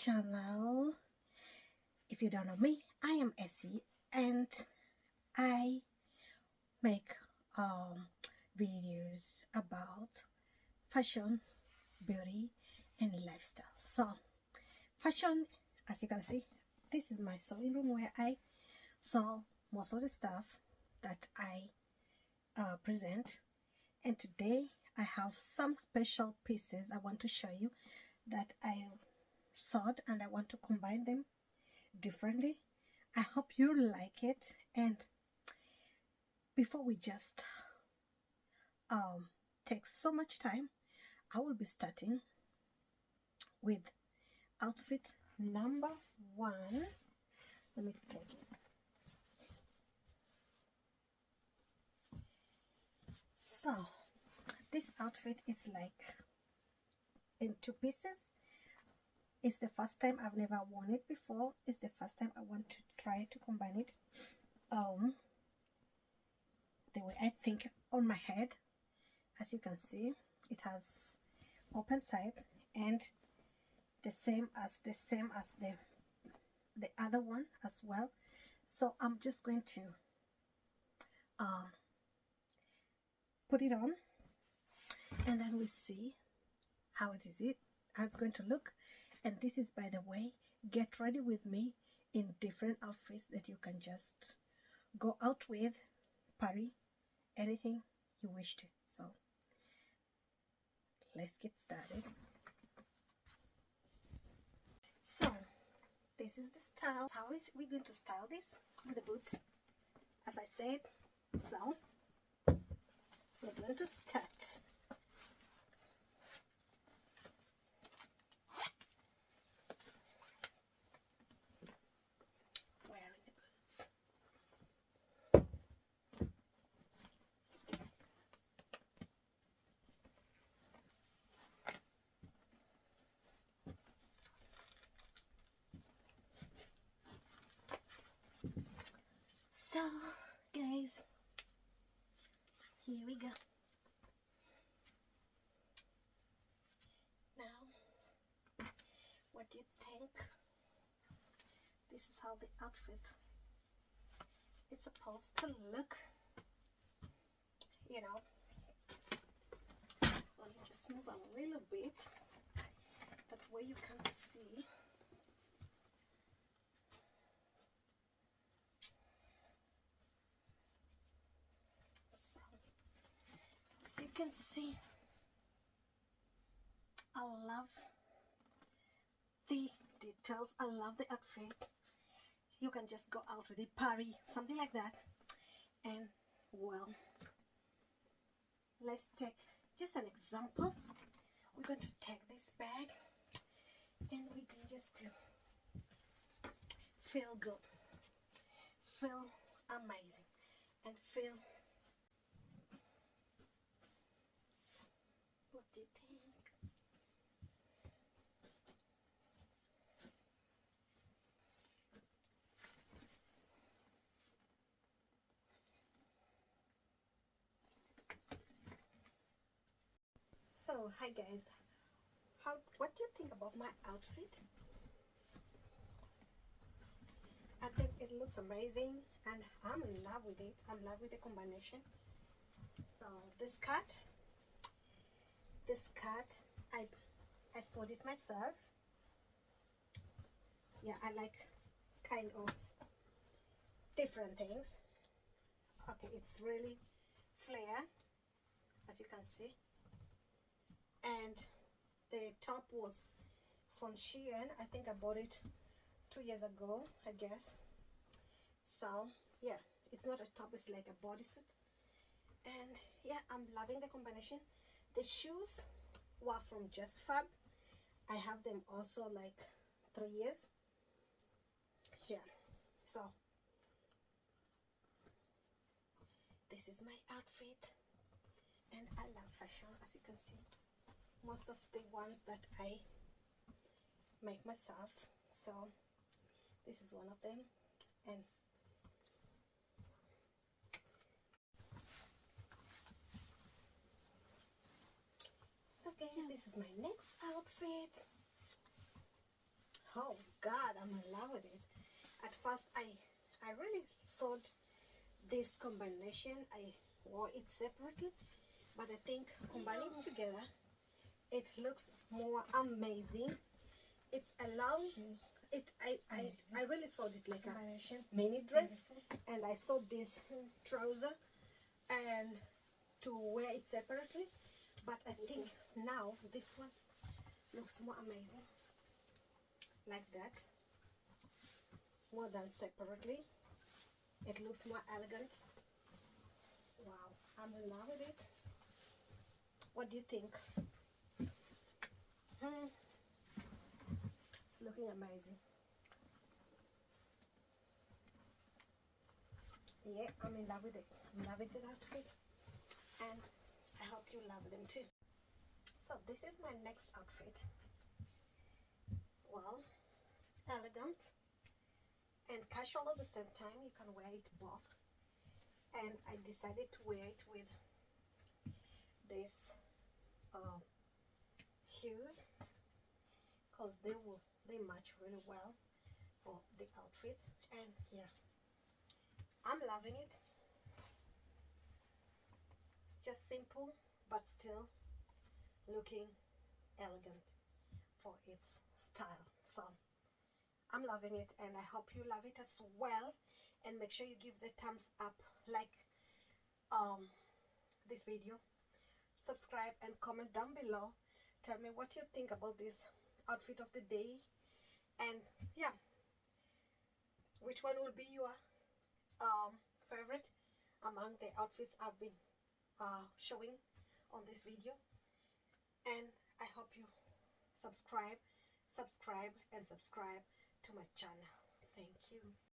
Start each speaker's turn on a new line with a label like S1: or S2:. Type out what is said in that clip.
S1: channel. If you don't know me, I am Essie and I make videos about fashion, beauty and lifestyle. So fashion, as you can see, this is my sewing room where I sew most of the stuff that I present, and today I have some special pieces I want to show you that I sewed and I want to combine them differently. I hope you like it. And before we just take so much time, I will be starting with outfit number 1. Let me take it. So this outfit is like in 2 pieces. It's the first time, I've never worn it before. It's the first time I want to try to combine it the way I think on my head. As you can see, it has open side and the same as the other one as well. So I'm just going to put it on, and then we see how it's going to look. And this is, by the way, get ready with me in different outfits that you can just go out with, party, anything you wish to. So let's get started. So this is the style. How is we going to style this with the boots, as I said. So we're going to start wearing the boots. So guys, here we go. Now, what do you think? This is how the outfit is supposed to look. You know, let me just move a little bit, that way you can see. So, as you can see, I love the details. I love the outfit. You can just go out with a party, something like that. And well, let's take just an example. We're going to take this bag and we can just feel good, feel amazing, and feel. What do you think? So hi guys, what do you think about my outfit? I think it looks amazing and I'm in love with it. I'm in love with the combination. So this skirt, I sewed it myself. Yeah, I like kind of different things. Okay, it's really flare, as you can see. And the top was from Shein. I think I bought it 2 years ago, I guess. So yeah, it's not a top, it's like a bodysuit. And yeah, I'm loving the combination. The shoes were from Just Fab. I have them also like 3 years. Yeah, so this is my outfit, and I love fashion, as you can see. Most of the ones that I make myself, so this is one of them. And so guys, this is my next outfit. Oh God, I'm in love with it. At first I really thought this combination, I wore it separately, but I think combining it together, it looks more amazing. It's a long, I really saw it like a mini dress, and I saw this trouser and to wear it separately, but I think now this one looks more amazing like that, more than separately. It looks more elegant. Wow, I'm in love with it. What do you think? It's looking amazing. Yeah, I'm in love with it. I'm loving the outfit, and I hope you love them too. So this is my next outfit. Well, elegant and casual at the same time. You can wear it both, and I decided to wear it with this shoes because they match really well for the outfit. And yeah, I'm loving it. Just simple but still looking elegant for its style. So I'm loving it, and I hope you love it as well. And make sure you give the thumbs up, like this video, subscribe, and comment down below. Tell me what you think about this outfit of the day, and yeah, which one will be your favorite among the outfits I've been showing on this video. And I hope you subscribe and subscribe to my channel. Thank you.